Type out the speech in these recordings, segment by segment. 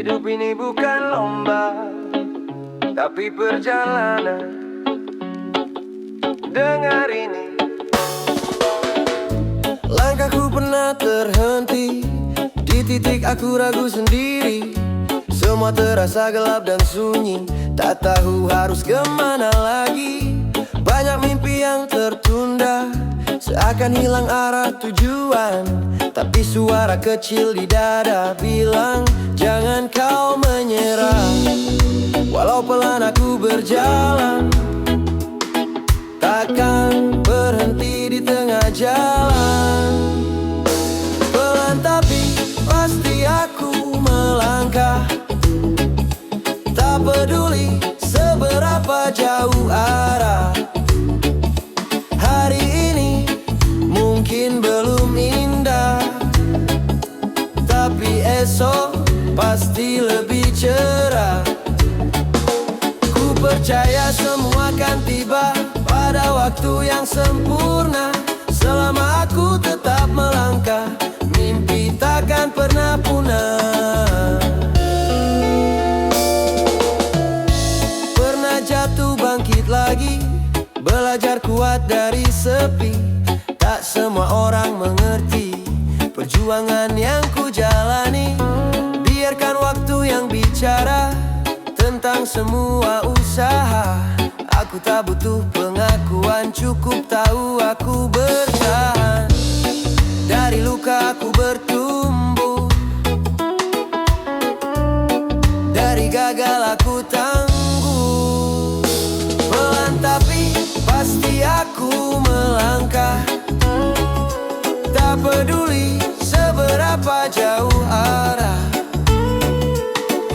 Hidup ini bukan lomba, tapi perjalanan. Dengar ini. Langkahku pernah terhenti di titik aku ragu sendiri. Semua terasa gelap dan sunyi, tak tahu harus kemana lagi. Banyak mimpi yang tertunda, seakan hilang arah tujuan. Tapi suara kecil di dada bilang, jangan kau menyerah. Walau pelan aku berjalan, takkan berhenti di tengah jalan. Pelan tapi pasti aku melangkah, tak peduli seberapa jauh arah. Hari ini mungkin belum indah, tapi esok pasti lebih cerah. Ku percaya semua akan tiba pada waktu yang sempurna. Selama aku tetap melangkah, mimpi takkan pernah punah. Pernah jatuh bangkit lagi, belajar kuat dari sepi. Tak semua orang mengerti perjuangan yang ku jalani. Biarkan waktu yang bicara tentang semua usaha. Aku tak butuh pengakuan, cukup tahu aku bertahan. Dari luka aku bertumbuh, dari gagal aku tangguh. Pelan tapi pasti aku melangkah, tak peduli seberapa jauh arah.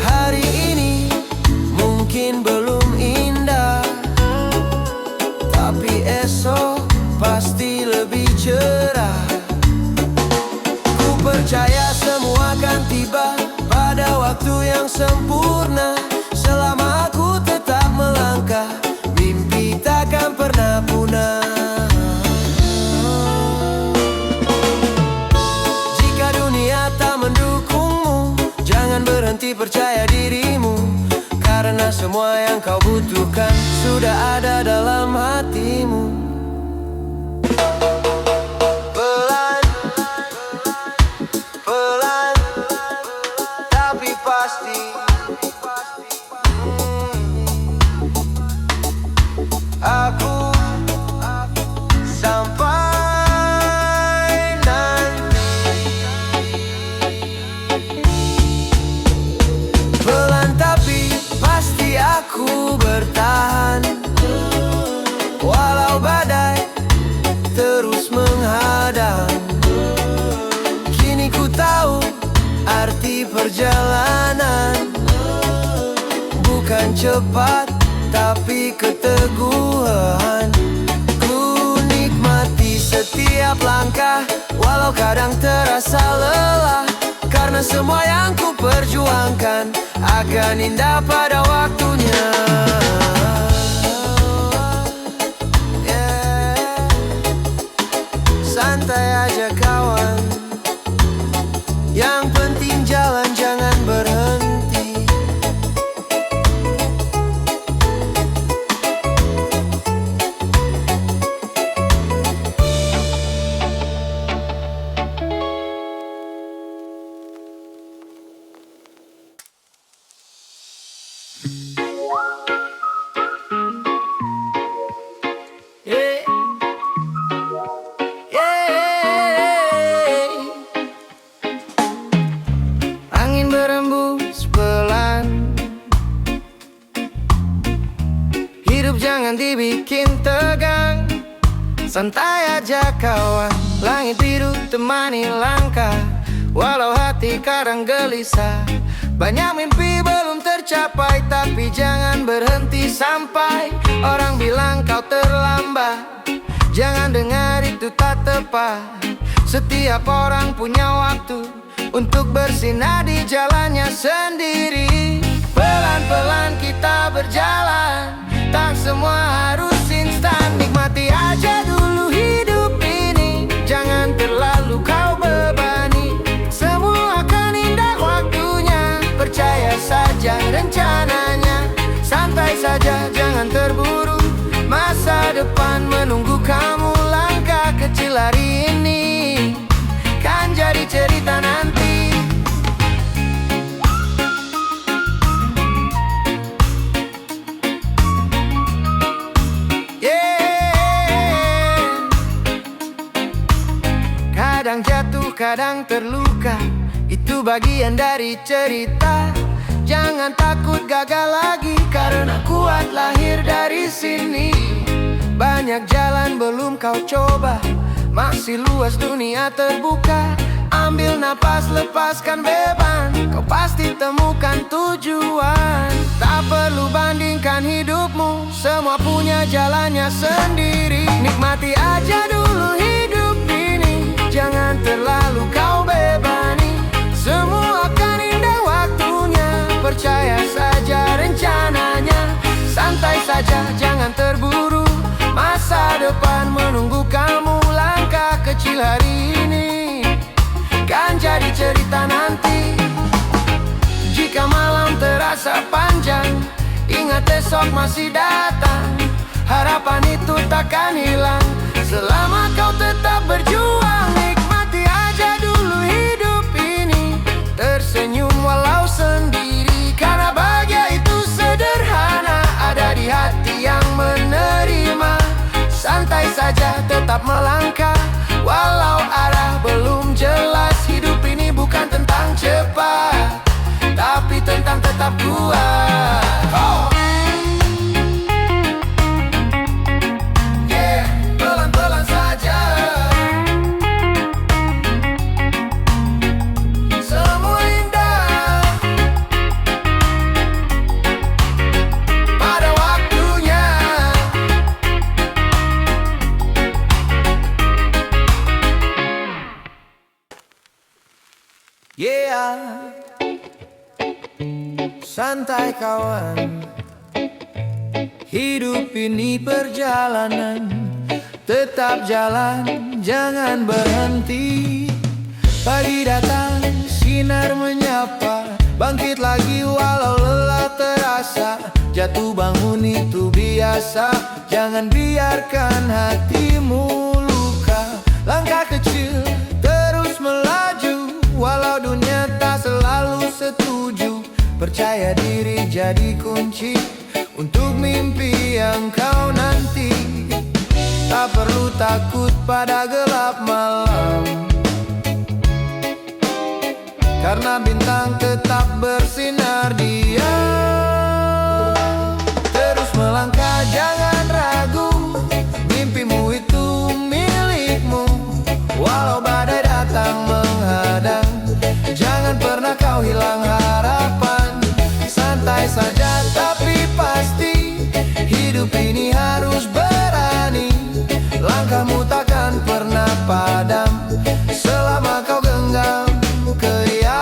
Hari ini mungkin belum indah, tapi esok pasti lebih cerah. Ku percaya semua akan tiba pada waktu yang sempurna. Selama aku tetap melangkah, mimpi takkan pernah punah. Jika dunia tak mendukungmu, jangan berhenti percaya dirimu. Karena semua yang kau butuhkan sudah ada dalam hatimu. Pelan, pelan, tapi pasti. Aku sampai nanti. Pelan tapi pasti aku bertahan. Walau badai terus menghadang, kini ku tahu arti perjalanan. Bukan cepat tapi keteguhan. Ku nikmati setiap langkah, walau kadang terasa lelah. Karena semua yang ku perjuangkan akan indah pada waktunya. Santai aja kawan, yang penting jalan jangan berhenti. Angin berembus pelan, hidup jangan dibikin tegang. Santai aja kawan, langit biru temani langkah. Walau hati kadang gelisah, banyak mimpi belum tercapai. Tapi jangan berhenti sampai orang bilang kau terlambat. Jangan dengar itu tak tepat. Setiap orang punya waktu untuk bersinar di jalannya sendiri. Pelan-pelan kita berjalan, tak semua harus instan. Nikmati aja dulu hidup ini, jangan terlalu kau bebani. Semua akan indah waktunya, percaya depan menunggu kamu. Langkah kecil hari ini kan jadi cerita nanti. Kadang jatuh, kadang terluka, itu bagian dari cerita. Jangan takut gagal lagi, karena kuat lahir dari sini. Banyak jalan belum kau coba, masih luas dunia terbuka. Ambil napas, lepaskan beban, kau pasti temukan tujuan. Tak perlu bandingkan hidupmu, semua punya jalannya sendiri. Nikmati aja dulu hidup ini, jangan terlalu kau bebani. Semua akan indah waktunya, percaya saja rencananya. Santai saja, jangan terburu, masa depan menunggu kamu. Langkah kecil hari ini kan jadi cerita nanti. Jika malam terasa panjang, ingat esok masih datang. Harapan itu takkan hilang selama kau tetap berjuang. Nikmati aja dulu hidup ini, tersenyum walau sendiri. Karena bahagia itu sederhana, ada di hati yang menerima. Santai saja, tetap melangkah, walau arah belum jelas. Hidup ini bukan tentang cepat, tapi tentang tetap kuat. Oh! Yeah, pelan-pelan saja, semua indah pada waktunya. Yeah, santai kawan, hidup ini perjalanan. Tetap jalan, jangan berhenti. Pagi datang, sinar menyapa, bangkit lagi walau lelah terasa. Jatuh bangun itu biasa, jangan biarkan hatimu luka. Langkah kecil terus melaju, walau dunia tak selalu setuju. Percaya diri jadi kunci untuk mimpi yang kau nanti. Tak perlu takut pada gelap malam, karena bintang tetap bersinar dia. Terus melangkah, jangan ragu, mimpimu itu milikmu. Walau badai datang menghadang, jangan pernah kau hilang harapan. Santai saja tapi pasti, hidup ini harus berani. Langkahmu takkan pernah padam selama kau genggam keyakinan.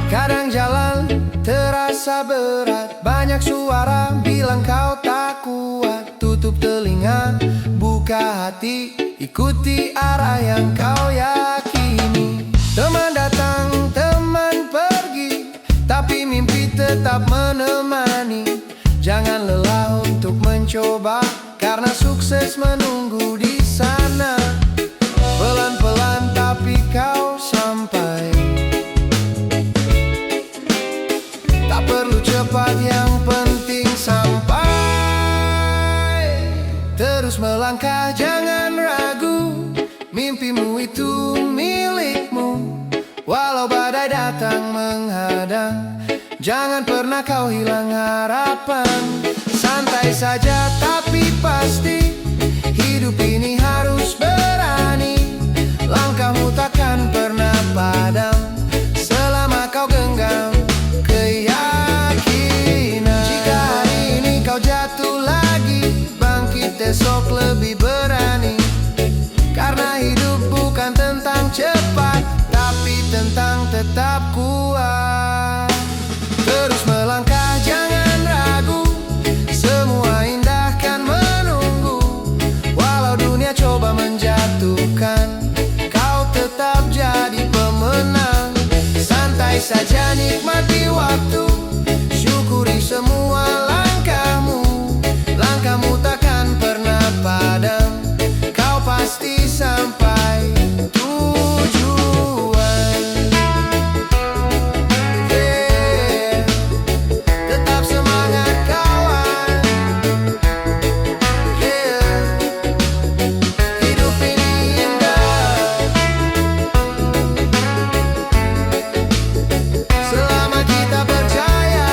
Kadang jalan terasa berat, banyak suara bilang kau tak kuat. Tutup telinga, buka hati, ikuti arah yang kau yakini. Teman datang, teman pergi, tapi mimpi tetap menemani. Jangan lelah untuk mencoba, karena sukses menunggu di sana. Pelan-pelan tapi kau sampai, tak perlu cepat, yang penting sampai. Terus melangkah, jangan ragu, mimpimu itu milikmu. Walau badai datang menghadang, jangan pernah kau hilang harapan. Santai saja tapi pasti, hidup ini harus berani. Langkahmu takkan pernah padam selama kau genggam keyakinan. Jika hari ini kau jatuh lagi, bangkit esok lebih berani. Karena hidup bukan tentang cepat, tapi tentang tetap kuat. Terus melangkah, jangan ragu, semua indah kan menunggu. Walau dunia coba saja nikmati waktu, syukuri semua langkahmu. Langkahmu takkan pernah padam, kau pasti sampai tujuan. Yeah. Tetap semangat kawan. Yeah. Hidup ini indah selama kita percaya.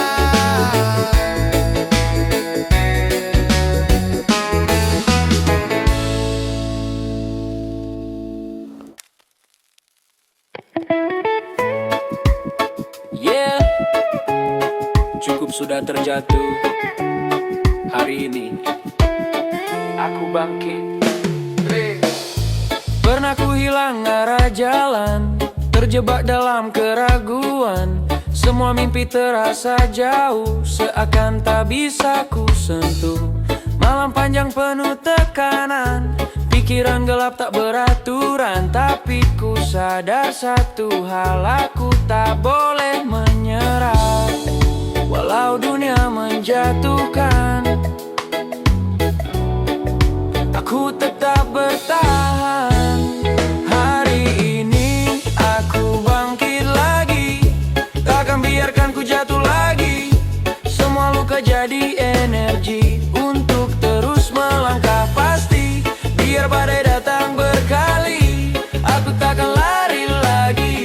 Yeah, cukup sudah terjatuh. Hari ini aku bangkit. Pernah ku hilang arah jalan, terjebak dalam keraguan. Semua mimpi terasa jauh, seakan tak bisa ku sentuh. Malam panjang penuh tekanan, pikiran gelap tak beraturan. Tapi ku sadar satu hal, aku tak boleh menyerah. Walau dunia menjatuhkan, aku tetap bertahan. Hari ini aku bangkit lagi, takkan biarkan ku jatuh lagi. Semua luka jadi energi untuk terus melangkah pasti. Biar badai datang berkali, aku takkan lari lagi.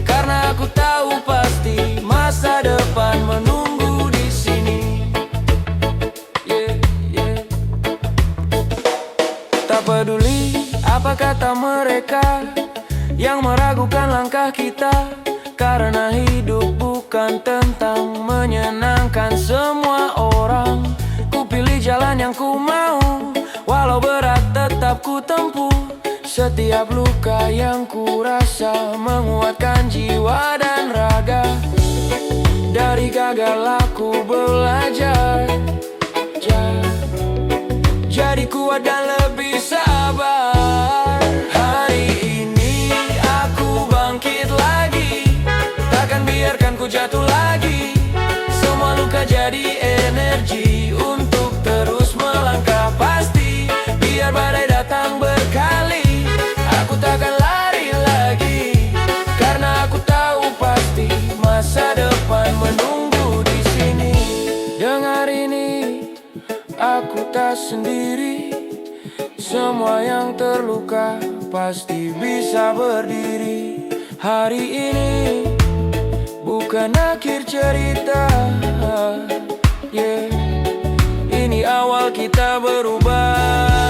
Karena aku tahu pasti masa depan menunggu di sini. Yeah, yeah. Tak peduli apa kata mereka yang meragukan langkah kita, karena hidup bukan tentang menyenangkan semua orang. Ku pilih jalan yang ku mau, walau berat tetap ku tempuh. Setiap luka yang ku rasa menguatkan jiwa dan raga. Dari gagal aku belajar, jadi kuat dan lebih sabar. Hari ini aku bangkit lagi, takkan biarkan ku jatuh lagi. Semua luka jadi energi untuk terus melangkah pasti. Biar badai datang berkali, aku takkan lari lagi. Karena aku tahu pasti masa depan menunggu di sini. Dengar ini, aku tak sendiri. Semua yang terluka pasti bisa berdiri. Hari ini bukan akhir cerita, yeah. Ini awal kita berubah.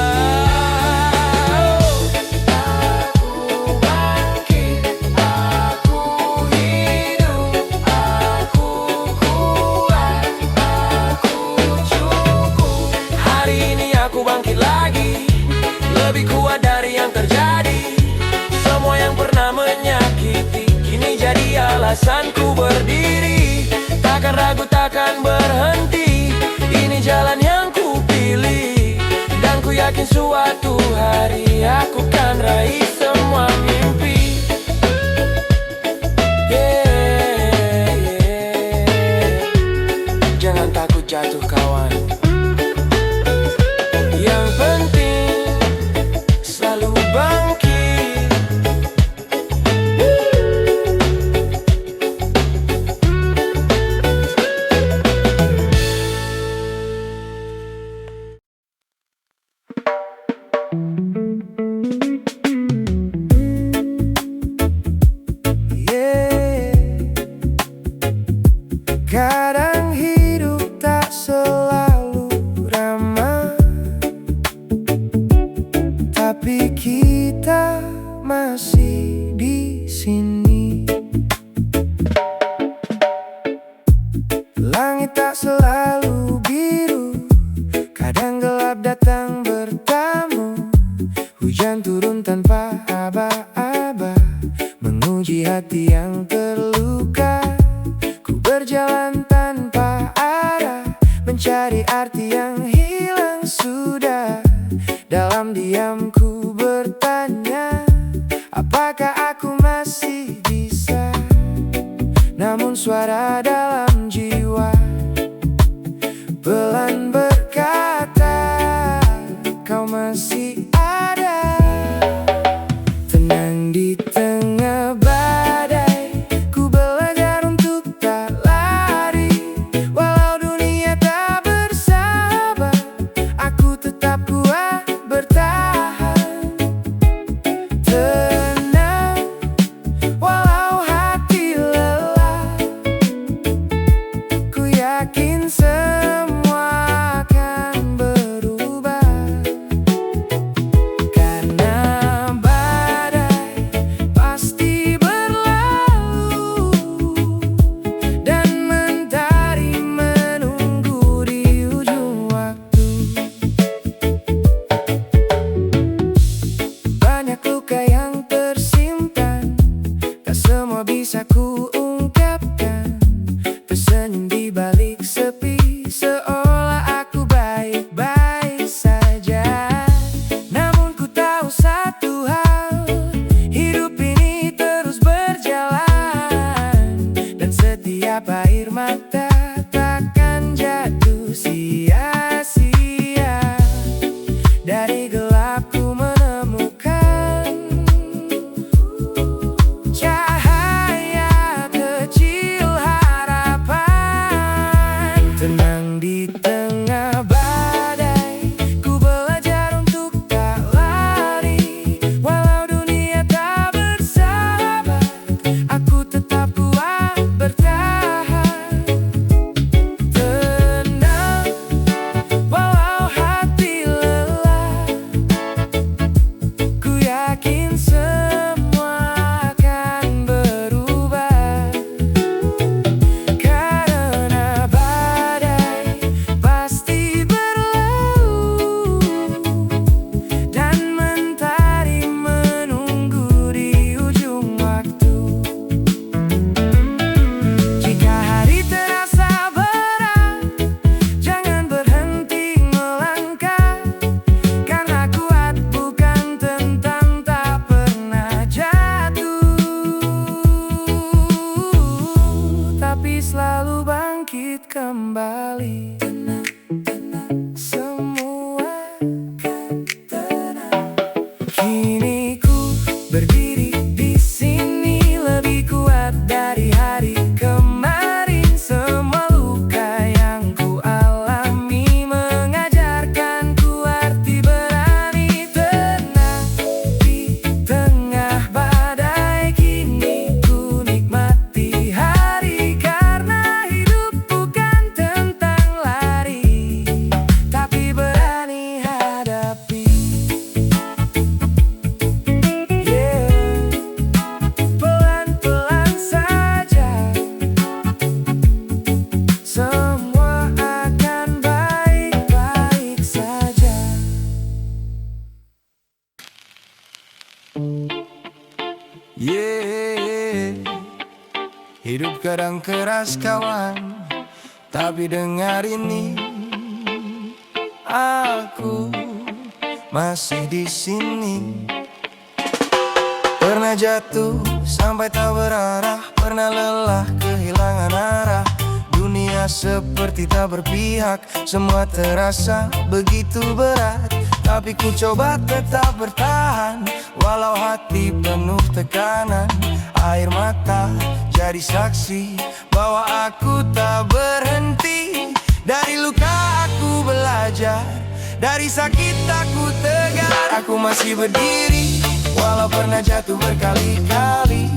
Aku bangkit, aku hidup, aku kuat, aku cukup. Hari ini aku bangkit lagi, lebih kuat dari yang terjadi. Semua yang pernah menyakiti kini jadi alasanku berdiri. Takkan ragu, takkan berhenti, ini jalan yang ku pilih. Dan ku yakin suatu hari aku kan raih semua mimpi. Yeah, yeah. Jangan takut jatuh kawan, yang penting selalu bangkit. Kadang hidup tak selalu ramah, tapi kita masih di sini. Langit tak selalu biru, kadang gelap datang bertamu. Hujan turun tanpa aba-aba, menguji hati yang terluka. Berjalan tanpa arah, mencari arti yang hilang sudah. Dalam diamku bertanya, apakah aku masih bisa namun suara dalam jiwa pelan berkata, kau masih ada. Tenang di tengah badai, ku belajar untuk tak lari. Walau dunia tak bersahabat, aku tetap kuat bertahan. Tenang, walau hati lelah, ku yakin semua akan berubah. Karena badai pasti berlalu, dan mentari menunggu di ujung waktu. Banyak luka yang tersimpan, tak semua bisa ku ungkapkan. Tersenyum di balik sepi, seolah aku baik-baik saja. Namun ku tahu satu hal, hidup ini terus berjalan, dan setiap air mata takkan jatuh sia-sia. Dari gelap ku menemukan cahaya kecil harapan. Tenang di tengah badai, ku belajar untuk tak lari. Walau dunia tak bersahabat, aku tetap kuat bertahan. Tenang, walau hati lelah, ku yakin semua akan berubah. Karena badai pasti berlalu, dan mentari menunggu di ujung waktu. Jika hari terasa berat, jangan berhenti melangkah. Karena kuat bukan tentang tak pernah jatuh, tapi selalu bangkit kembali. Tenang, tenang, semua akan tenang. Kini ku berdiri di sini lebih kuat dari hari kemarin. Semua luka yang ku alami mengajarkan ku arti berani. Tenang di tengah badai, kini ku nikmati hari. Karena hidup bukan tentang lari, tapi berani hadapi. Yeah, pelan-pelan saja, semua akan baik-baik saja. Yeah, hidup kadang keras kawan, tapi dengar ini, aku masih di sini. Pernah jatuh sampai tak berarah, pernah lelah kehilangan arah. Dunia seperti tak berpihak, semua terasa begitu berat. Tapi ku coba tetap bertahan, walau hati penuh tekanan. Air mata jadi saksi bahwa aku tak berhenti. Dari luka aku belajar, dari sakit aku tegar. Aku masih berdiri, walau pernah jatuh berkali-kali.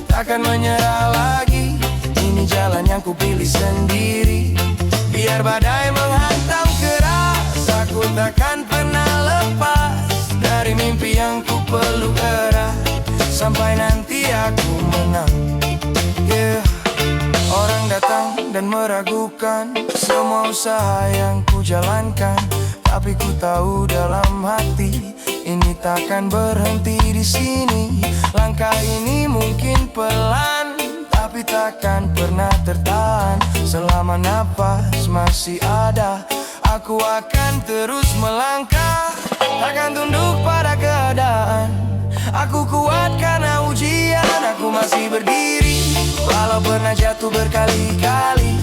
Takkan menyerah lagi, ini jalan yang ku pilih sendiri. Biar badai menghantam keras, aku takkan pernah lepas dari mimpi yang ku peluk erat. Sampai nanti aku menang. Yeah. Orang datang dan meragukan semua usaha yang ku jalankan, tapi ku tahu dalam hati ini takkan berhenti di sini. Langkah ini mungkin pelan, tapi takkan pernah tertahan. Selama napas masih ada, aku akan terus melangkah, takkan tunduk pada keadaan. Aku kuat karena ujian, aku masih berdiri walau aku berkali-kali,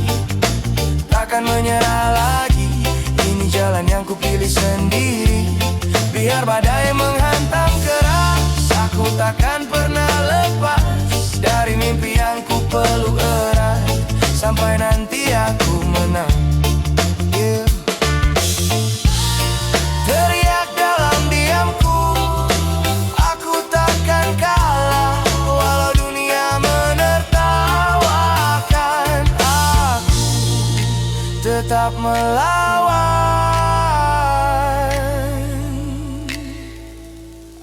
takkan menyerah lagi. Ini jalan yang kupilih sendiri. Biar badai menghantam keras, aku takkan pernah lepas dari mimpi yang ku peluk erat, sampai nanti aku menang. Teriak dalam diamku, aku takkan kalah. Walau dunia menertawakan, aku tetap melawan.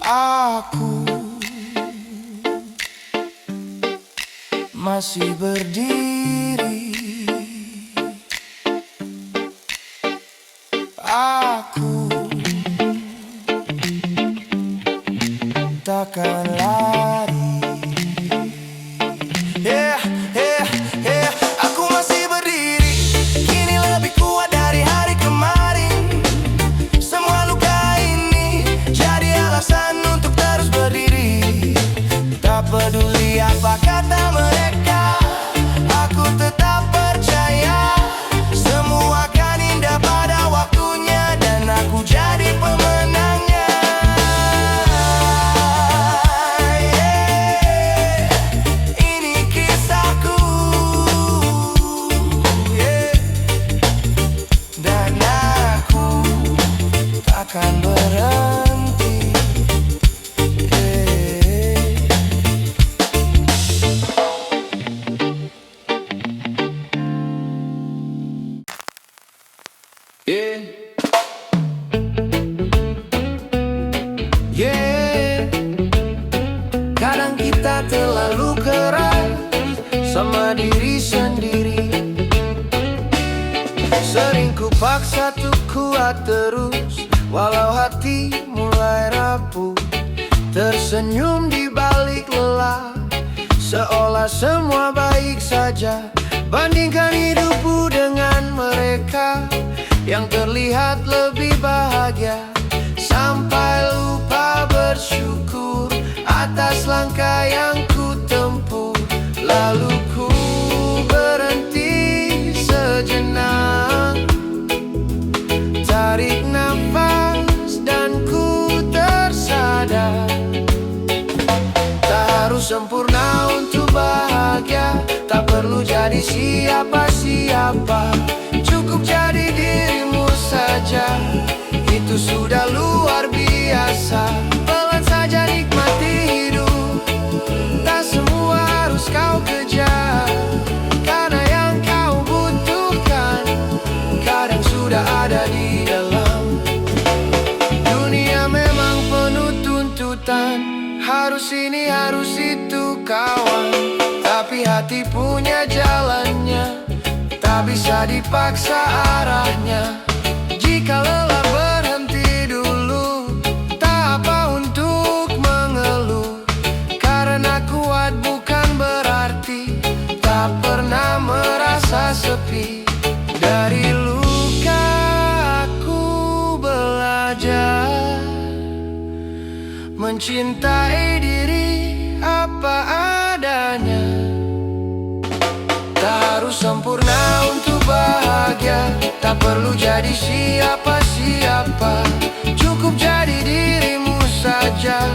Aku masih berdiri. Aku takkan lari. Aku masih berdiri, kini lebih kuat dari hari kemarin. Semua luka ini jadi alasan untuk terus berdiri. Tak peduli apa kata mereka, aku tetap percaya semua akan indah pada waktunya, dan aku jadi pemenangnya. Ini kisahku, dan aku takkan berhenti. Kadang kita terlalu keras sama diri sendiri. Sering ku paksa tuh kuat terus, walau hati mulai rapuh. Tersenyum di balik lelah, seolah semua baik saja. Bandingkan hidupku dengan mereka yang terlihat lebih bahagia, sampai lupa bersyukur atas langkah yang ku tempuh. Lalu ku berhenti sejenak, tarik nafas dan ku tersadar, tak harus sempurna untuk bahagia, tak perlu jadi siapa-siapa. Cukup jadi dirimu saja, itu sudah luar biasa. Pelan saja nikmati hidup, tak semua harus kau kejar, karena yang kau butuhkan kadang sudah ada di dalam. Dunia memang penuh tuntutan, harus ini harus itu kawan, tapi hati punya jalannya, tak bisa dipaksa arahnya. Jika lelah berhenti dulu, tak apa untuk mengeluh, karena kuat bukan berarti tak pernah merasa sepi. Dari luka aku belajar mencintai diri apa adanya. Tak harus sempurna untuk bahagia, tak perlu jadi siapa-siapa. Cukup jadi dirimu saja,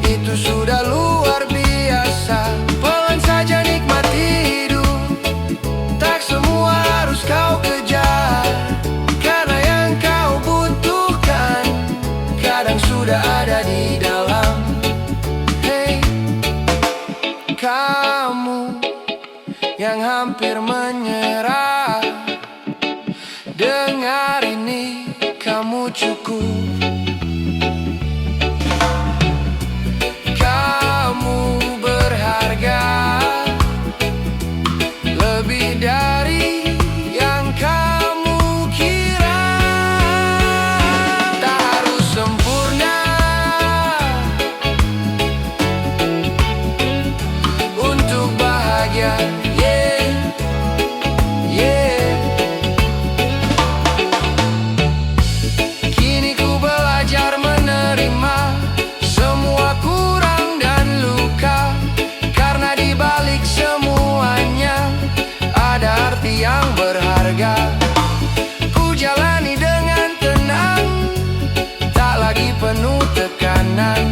itu sudah luar biasa. Pelan saja nikmati hidup, tak semua harus kau kejar, karena yang kau butuhkan kadang sudah ada di dalam. Hey, kamu yang hampir menyerah, dengar ini, kamu cukup. Kamu berharga lebih dari yang kamu kira. Tak harus sempurna untuk bahagia. Kini ku belajar menerima semua kurang dan luka, karena di balik semuanya permainan